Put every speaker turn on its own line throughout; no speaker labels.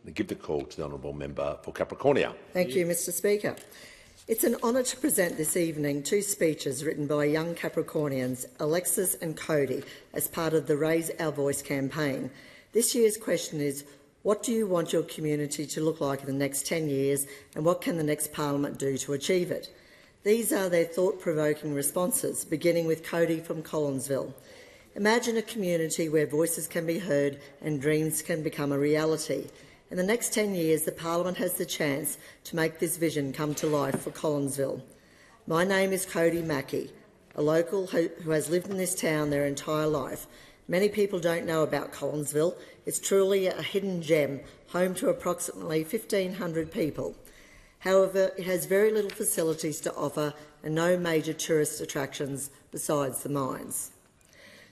and give the call to the honourable member for Capricornia.
Thank you, Mr Speaker. It's an honour to present this evening two speeches written by young Capricornians, Alexis and Kodi, as part of the Raise Our Voice campaign. This year's question is, what do you want your community to look like in the next 10 years, and what can the next parliament do to achieve it? These are their thought-provoking responses, beginning with Kodi from Collinsville. Imagine a community where voices can be heard and dreams can become a reality. In the next 10 years, the Parliament has the chance to make this vision come to life for Collinsville. My name is Kodi Mackey, a local who has lived in this town their entire life. Many people don't know about Collinsville. It's truly a hidden gem, home to approximately 1,500 people. However, it has very little facilities to offer and no major tourist attractions besides the mines.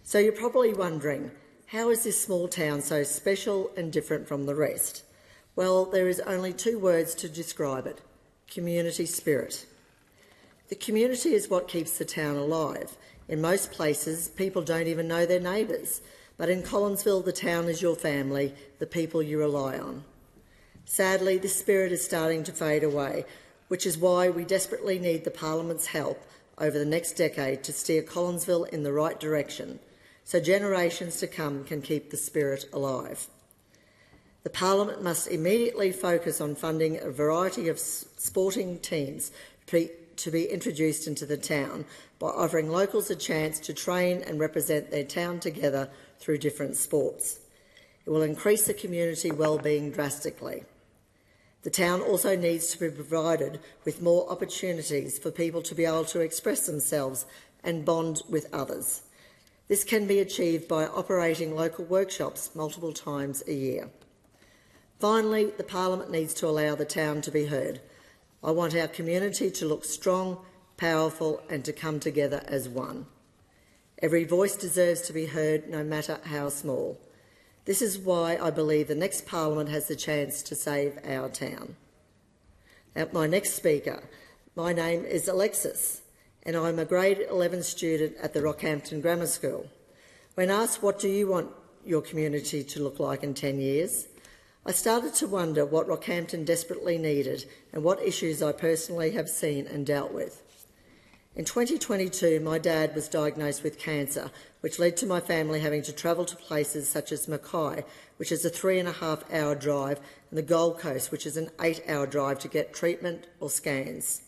So you're probably wondering, how is this small town so special and different from the rest? Well, there is only two words to describe it: community spirit. The community is what keeps the town alive. In most places, people don't even know their neighbours, but in Collinsville, the town is your family, the people you rely on. Sadly, this spirit is starting to fade away, which is why we desperately need the Parliament's help over the next decade to steer Collinsville in the right direction, so generations to come can keep the spirit alive. The Parliament must immediately focus on funding a variety of sporting teams to be introduced into the town by offering locals a chance to train and represent their town together through different sports. It will increase the community well-being drastically. The town also needs to be provided with more opportunities for people to be able to express themselves and bond with others. This can be achieved by operating local workshops multiple times a year. Finally, the Parliament needs to allow the town to be heard. I want our community to look strong, powerful and to come together as one. Every voice deserves to be heard, no matter how small. This is why I believe the next Parliament has the chance to save our town. Now, my next speaker, my name is Alexis, and I'm a grade 11 student at the Rockhampton Grammar School. When asked what do you want your community to look like in 10 years, I started to wonder what Rockhampton desperately needed and what issues I personally have seen and dealt with. In 2022, my dad was diagnosed with cancer, which led to my family having to travel to places such as Mackay, which is a 3.5-hour drive, and the Gold Coast, which is an 8-hour drive to get treatment or scans.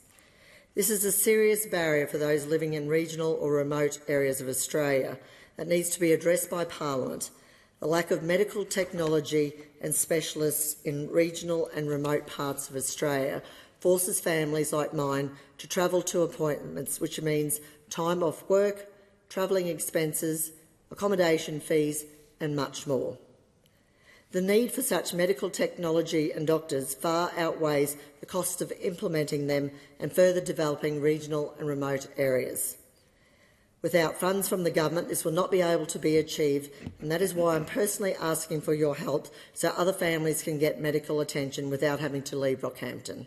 This is a serious barrier for those living in regional or remote areas of Australia that needs to be addressed by Parliament. The lack of medical technology and specialists in regional and remote parts of Australia forces families like mine to travel to appointments, which means time off work, travelling expenses, accommodation fees and much more. The need for such medical technology and doctors far outweighs the cost of implementing them and further developing regional and remote areas. Without funds from the government, this will not be able to be achieved, and that is why I'm personally asking for your help so other families can get medical attention without having to leave Rockhampton.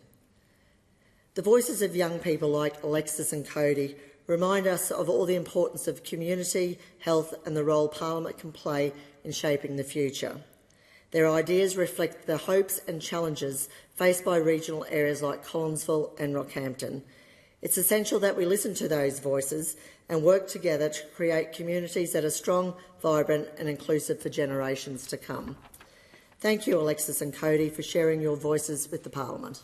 The voices of young people like Alexis and Kodi remind us of all the importance of community, health and the role Parliament can play in shaping the future. Their ideas reflect the hopes and challenges faced by regional areas like Collinsville and Rockhampton. It's essential that we listen to those voices and work together to create communities that are strong, vibrant and inclusive for generations to come. Thank you, Alexis and Kodi, for sharing your voices with the Parliament.